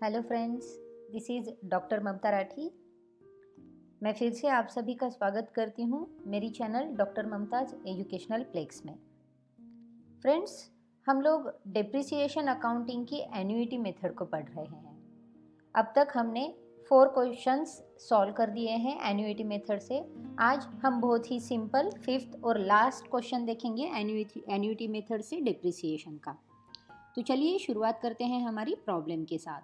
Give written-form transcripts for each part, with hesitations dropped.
Hello friends, this is doctor Mamta Rathi. मैं फिर से आप सभी का स्वागत करती हूँ मेरी channel doctor Mumtaz educational plex में। फ्रेंड्स, हम लोग डेप्रिसिएशन अकाउंटिंग की एन्युइटी मेथड को पढ़ रहे हैं। अब तक हमने 4 क्वेश्चंस सॉल्व कर दिए हैं एन्युइटी मेथड से। आज हम बहुत ही सिंपल 5th और लास्ट क्वेश्चन देखेंगे एन्युइटी मेथड से डेप्रिसिएशन का। तो चलिए शुरुआत करते हैं हमारी प्रॉब्लम के साथ।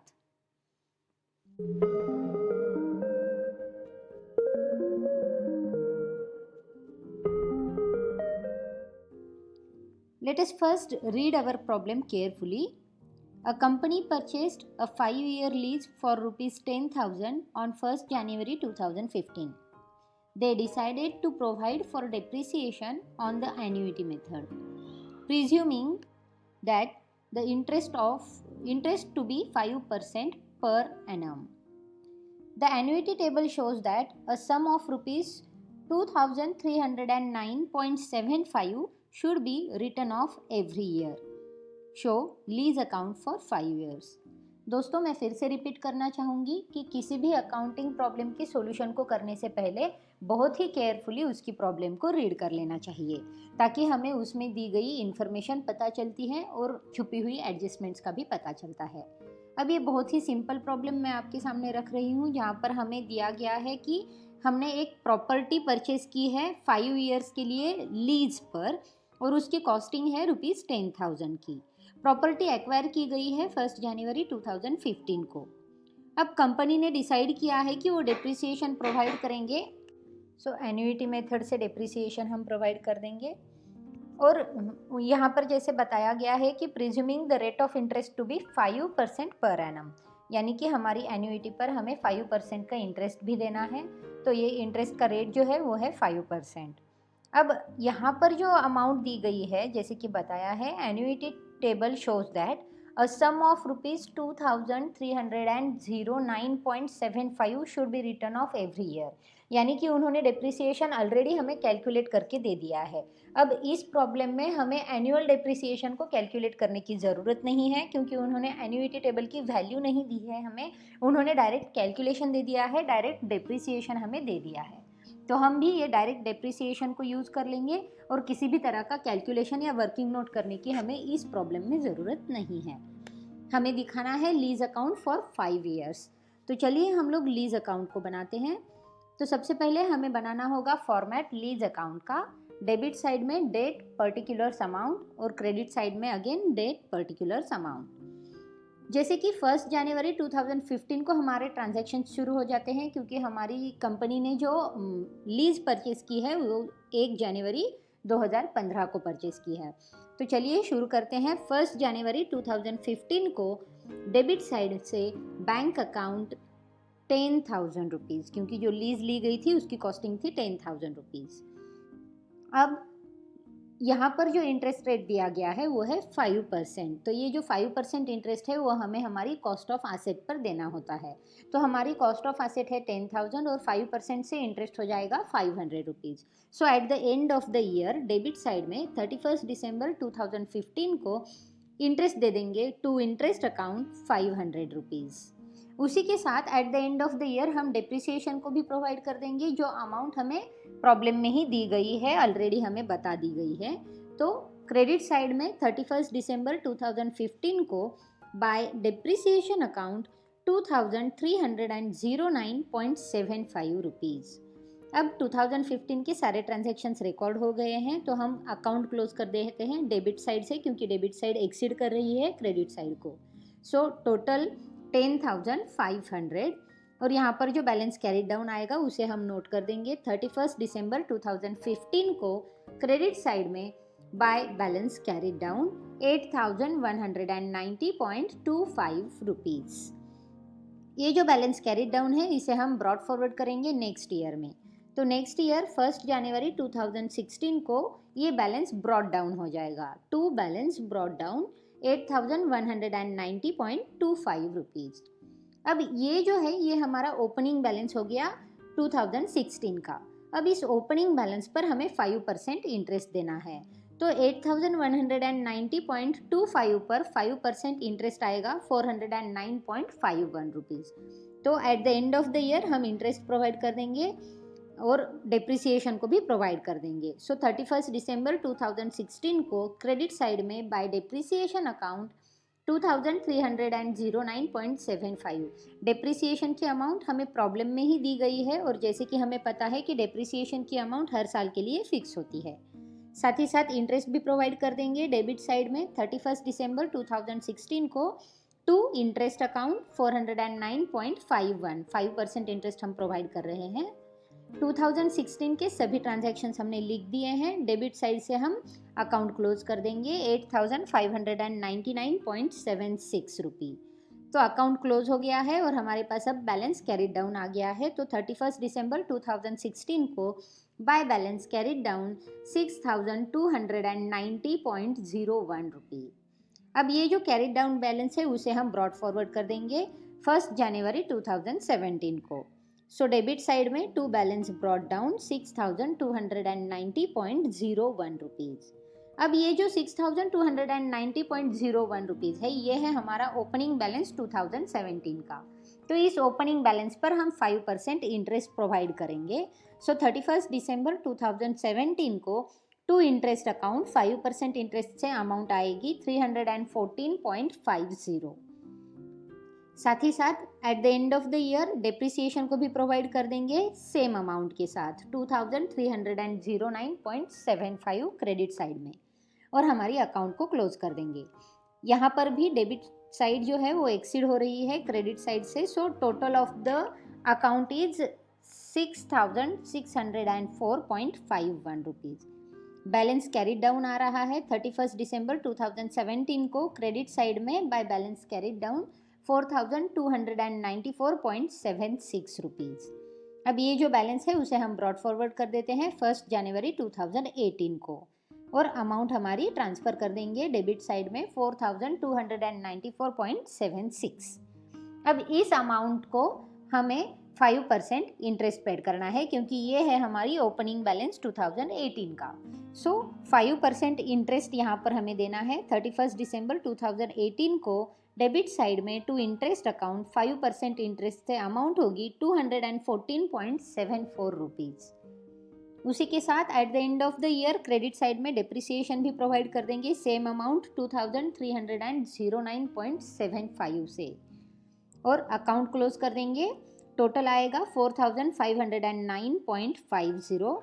Let us first read our problem carefully. A company purchased a 5-year lease for rupees 10,000 on 1st January 2015. They decided to provide for depreciation on the annuity method, presuming that the interest to be 5% per annum. The annuity table shows that a sum of rupees 2309.75 should be written off every year. Show lease account for 5 years. दोस्तों, मैं फिर से repeat करना चाहूँगी कि किसी भी accounting problem की सॉल्यूशन को करने से पहले बहुत ही केयरफुली उसकी प्रॉब्लम को रीड कर लेना चाहिए, ताकि हमें उसमें दी गई इन्फॉर्मेशन पता चलती है और छुपी हुई एडजस्टमेंट्स का भी पता चलता है। अब ये बहुत ही सिंपल प्रॉब्लम मैं आपके सामने रख रही हूँ, जहाँ पर हमें दिया गया है कि हमने एक प्रॉपर्टी परचेज की है 5 ईयर्स के लिए लीज पर, और उसकी कॉस्टिंग है रुपीज़ 10,000 की। प्रॉपर्टी एक्वायर की गई है 1 जनवरी 2015 को। अब कंपनी ने डिसाइड किया है कि वो डेप्रिसिएशन प्रोवाइड करेंगे। सो एन्युइटी मेथड से डेप्रिसिएशन हम प्रोवाइड कर देंगे। और यहाँ पर जैसे बताया गया है कि presuming the rate of interest to be 5% पर एनम, यानी कि हमारी एन्युइटी पर हमें 5% का इंटरेस्ट भी देना है। तो ये इंटरेस्ट का रेट जो है वो है 5%। अब यहाँ पर जो अमाउंट दी गई है, जैसे कि बताया है, annuity table shows that a sum of rupees 2309.75 should be return of every year, यानी कि उन्होंने डेप्रिसिएशन ऑलरेडी हमें कैलकुलेट करके दे दिया है। अब इस प्रॉब्लम में हमें एनुअल डेप्रिसिएशन को कैलकुलेट करने की ज़रूरत नहीं है, क्योंकि उन्होंने एन्युइटी टेबल की वैल्यू नहीं दी है हमें, उन्होंने डायरेक्ट कैलकुलेशन दे दिया है, डायरेक्ट डेप्रिसिएशन हमें दे दिया है। तो हम भी ये डायरेक्ट डेप्रिसिएशन को यूज़ कर लेंगे और किसी भी तरह का कैलकुलेशन या वर्किंग नोट करने की हमें इस प्रॉब्लम में ज़रूरत नहीं है। हमें दिखाना है लीज अकाउंट फॉर 5 ईयर्स। तो चलिए हम लोग लीज अकाउंट को बनाते हैं। तो सबसे पहले हमें बनाना होगा फॉर्मेट लीज अकाउंट का। डेबिट साइड में डेट पर्टिकुलर्स अमाउंट और क्रेडिट साइड में अगेन डेट पर्टिकुलर्स अमाउंट। जैसे कि 1 जनवरी 2015 को हमारे ट्रांजैक्शन शुरू हो जाते हैं, क्योंकि हमारी कंपनी ने जो लीज परचेज़ की है वो 1 जनवरी 2015 को परचेज़ की है। तो चलिए शुरू करते हैं। 1 जनवरी 2015 को डेबिट साइड से बैंक अकाउंट 10,000 रुपीज़, क्योंकि जो लीज ली गई थी उसकी कॉस्टिंग थी 10,000 रुपीज़। अब यहाँ पर जो इंटरेस्ट रेट दिया गया है वो है 5%। तो ये जो 5% इंटरेस्ट है वो हमें हमारी कॉस्ट ऑफ एसेट पर देना होता है। तो हमारी कॉस्ट ऑफ एसेट है 10,000 और 5% से इंटरेस्ट हो जाएगा 500 rupees. So at the end of the year debit side में 31 दिसंबर 2015 को इंटरेस्ट दे देंगे टू इंटरेस्ट अकाउंट 500 रुपीज़। उसी के साथ at the end of the year हम डेप्रिसिएशन को भी प्रोवाइड कर देंगे, जो अमाउंट हमें प्रॉब्लम में ही दी गई है, ऑलरेडी हमें बता दी गई है। तो क्रेडिट साइड में 31 दिसंबर 2015 को बाय डेप्रिसिएशन अकाउंट 2309.75 रुपीज़। अब 2015 के सारे ट्रांजैक्शंस रिकॉर्ड हो गए हैं, तो हम अकाउंट क्लोज कर देते हैं डेबिट साइड से, क्योंकि डेबिट साइड एक्सीड कर रही है क्रेडिट साइड को। सो टोटल 10,500, और यहाँ पर जो बैलेंस कैरी डाउन आएगा उसे हम नोट कर देंगे। 31 दिसंबर 2015 को क्रेडिट साइड में by balance carry down 8,190.25 rupees. ये जो बैलेंस कैरी डाउन है इसे हम ब्रॉड फॉरवर्ड करेंगे नेक्स्ट ईयर में। तो नेक्स्ट ईयर 1 जनवरी 2016 को ये बैलेंस ब्रॉड डाउन हो जाएगा to balance brought down 8,190.25 rupees. अब ये जो है ये हमारा ओपनिंग बैलेंस हो गया 2016 का। अब इस ओपनिंग बैलेंस पर हमें 5% इंटरेस्ट देना है। तो 8190.25 पर 5% इंटरेस्ट आएगा 409.51 रुपीज़। तो at the end of the year हम इंटरेस्ट प्रोवाइड कर देंगे और डिप्रिसिएशन को भी प्रोवाइड कर देंगे। सो 31 दिसंबर 2016 को क्रेडिट साइड में बाय डिप्रिसिएशन अकाउंट 2309.75 डिप्रिसिएशन की अमाउंट हमें प्रॉब्लम में ही दी गई है, और जैसे कि हमें पता है कि डिप्रिसिएशन की अमाउंट हर साल के लिए फिक्स होती है। साथ ही साथ इंटरेस्ट भी प्रोवाइड कर देंगे डेबिट साइड में 31 दिसंबर 2016 को टू इंटरेस्ट अकाउंट 409.51 5% इंटरेस्ट हम प्रोवाइड कर रहे हैं। 2016 के सभी ट्रांजैक्शंस हमने लिख दिए हैं। डेबिट साइड से हम अकाउंट क्लोज कर देंगे 8599.76 रुपी। तो अकाउंट क्लोज हो गया है और हमारे पास अब बैलेंस कैरिड डाउन आ गया है। तो 31 दिसंबर 2016 को बाय बैलेंस कैरिड डाउन 6290.01 रुपी। अब ये जो कैरिड डाउन बैलेंस है उसे हम ब्रॉड फॉरवर्ड कर देंगे 1 जनवरी 2017 को। सो डेबिट साइड में to balance brought down 6290.01 rupees. अब ये जो 6290.01 रुपीज़ है, ये है हमारा ओपनिंग बैलेंस 2017 का। तो इस ओपनिंग बैलेंस पर हम 5% इंटरेस्ट प्रोवाइड करेंगे। सो 31 दिसंबर 2017 को टू इंटरेस्ट अकाउंट 5% इंटरेस्ट से अमाउंट आएगी 314.50। साथ ही साथ at the end of the year depreciation को भी प्रोवाइड कर देंगे सेम अमाउंट के साथ 2309.75 क्रेडिट साइड में, और हमारी अकाउंट को क्लोज कर देंगे। यहाँ पर भी डेबिट साइड जो है वो एक्सीड हो रही है क्रेडिट साइड से। So total of the account is 6604.51 rupees. Balance carried down आ रहा है 31 दिसंबर 2017 को क्रेडिट साइड में by balance carried down 4294.76 rupees. अब ये जो बैलेंस है उसे हम ब्रॉड फॉरवर्ड कर देते हैं 1 जनवरी 2018 को, और अमाउंट हमारी ट्रांसफ़र कर देंगे डेबिट साइड में 4294.76। अब इस अमाउंट को हमें 5% इंटरेस्ट पेड करना है क्योंकि ये है हमारी ओपनिंग बैलेंस 2018 का। सो 5% इंटरेस्ट यहाँ पर हमें देना है 31 दिसंबर 2018 को डेबिट साइड में टू इंटरेस्ट अकाउंट 5% इंटरेस्ट से अमाउंट होगी 214.74 रुपीज़। उसी के साथ at the end of the year credit side में डिप्रिसिएशन भी प्रोवाइड कर देंगे सेम अमाउंट 2309.75 से, और अकाउंट क्लोज कर देंगे। टोटल आएगा 4509.50।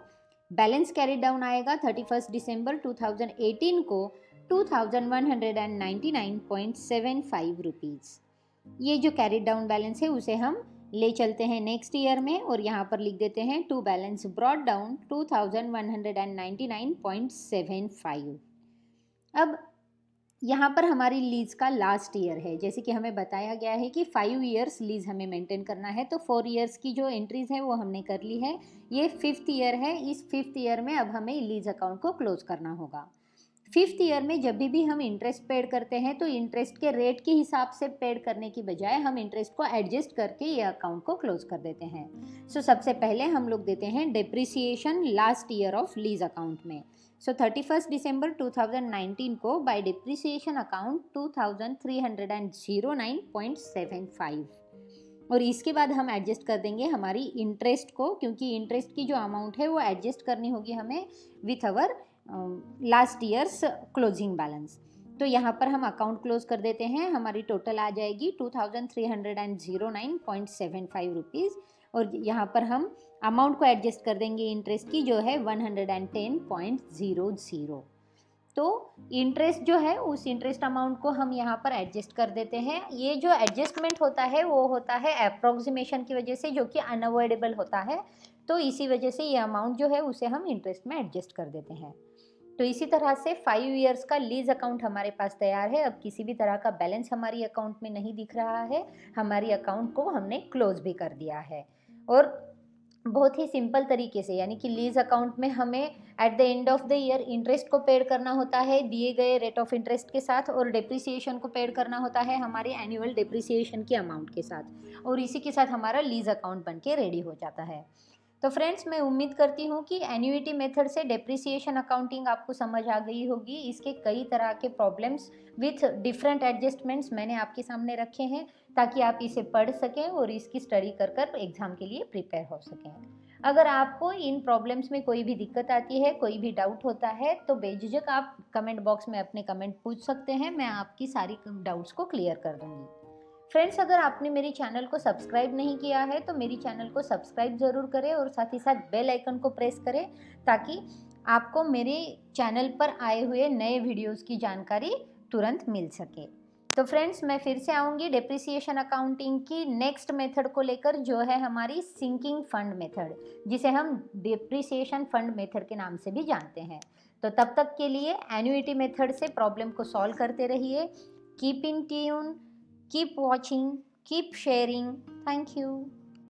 बैलेंस कैरिड डाउन आएगा 31 दिसंबर 2018 को 2199.75 रुपीज़। ये जो कैरिड डाउन बैलेंस है उसे हम ले चलते हैं नेक्स्ट ईयर में, और यहाँ पर लिख देते हैं टू बैलेंस ब्रॉड डाउन 2199.75। अब यहाँ पर हमारी लीज का लास्ट ईयर है। जैसे कि हमें बताया गया है कि 5 ईयर्स लीज हमें मेंटेन करना है, तो 4 ईयर्स की जो एंट्रीज है वो हमने कर ली है। ये 5th ईयर है। इस 5th ईयर में अब हमें लीज अकाउंट को क्लोज करना होगा। 5th ईयर में जब भी हम इंटरेस्ट पेड करते हैं तो इंटरेस्ट के रेट के हिसाब से पेड करने की बजाय हम इंटरेस्ट को एडजस्ट करके ये अकाउंट को क्लोज कर देते हैं। सो सबसे पहले हम लोग देते हैं depreciation last year of lease account में। सो 31 दिसंबर 2019 को बाय डिप्रिसिएशन अकाउंट 2309.75, और इसके बाद हम एडजस्ट कर देंगे हमारी इंटरेस्ट को, क्योंकि इंटरेस्ट की जो अमाउंट है वो एडजस्ट करनी होगी हमें with our last years closing balance. तो यहाँ पर हम अकाउंट क्लोज कर देते हैं। हमारी टोटल आ जाएगी 2309.75 रुपीज़, और यहाँ पर हम अमाउंट को एडजस्ट कर देंगे इंटरेस्ट की, जो है 110.00। तो इंटरेस्ट जो है उस इंटरेस्ट अमाउंट को हम यहाँ पर एडजस्ट कर देते हैं। ये जो एडजस्टमेंट होता है वो होता है अप्रोक्सीमेशन की वजह से, जो कि अनअवॉइडेबल होता है। तो इसी वजह से ये अमाउंट जो है उसे हम इंटरेस्ट में एडजस्ट कर देते हैं। तो इसी तरह से 5 ईयर्स का लीज अकाउंट हमारे पास तैयार है। अब किसी भी तरह का बैलेंस हमारी अकाउंट में नहीं दिख रहा है। हमारी अकाउंट को हमने क्लोज भी कर दिया है, और बहुत ही सिंपल तरीके से, यानी कि लीज अकाउंट में हमें at the end of the year interest को पेड करना होता है दिए गए रेट ऑफ इंटरेस्ट के साथ, और डिप्रिसिएशन को पेड करना होता है हमारे एनुअल डिप्रिसिएशन की अमाउंट के साथ, और इसी के साथ हमारा लीज अकाउंट बन के रेडी हो जाता है। तो फ्रेंड्स, मैं उम्मीद करती हूँ कि एन्युइटी मेथड से डेप्रिसिएशन अकाउंटिंग आपको समझ आ गई होगी। इसके कई तरह के प्रॉब्लम्स विथ डिफरेंट एडजस्टमेंट्स मैंने आपके सामने रखे हैं, ताकि आप इसे पढ़ सकें और इसकी स्टडी कर कर एग्ज़ाम के लिए प्रिपेयर हो सकें। अगर आपको इन प्रॉब्लम्स में कोई भी दिक्कत आती है, कोई भी डाउट होता है, तो बेझिझक आप कमेंट बॉक्स में अपने कमेंट पूछ सकते हैं। मैं आपकी सारी डाउट्स को क्लियर कर दूँगी। फ्रेंड्स, अगर आपने मेरी चैनल को सब्सक्राइब नहीं किया है तो मेरी चैनल को सब्सक्राइब ज़रूर करें और साथ ही साथ बेल आइकन को प्रेस करें, ताकि आपको मेरे चैनल पर आए हुए नए वीडियोस की जानकारी तुरंत मिल सके। तो फ्रेंड्स, मैं फिर से आऊँगी डेप्रिसिएशन अकाउंटिंग की नेक्स्ट मेथड को लेकर, जो है हमारी सिंकिंग फंड मेथड, जिसे हम डेप्रिसिएशन फंड मेथड के नाम से भी जानते हैं। तो तब तक के लिए एन्युइटी मेथड से प्रॉब्लम को सॉल्व करते रहिए। Keep in tune, keep watching, keep sharing. Thank you.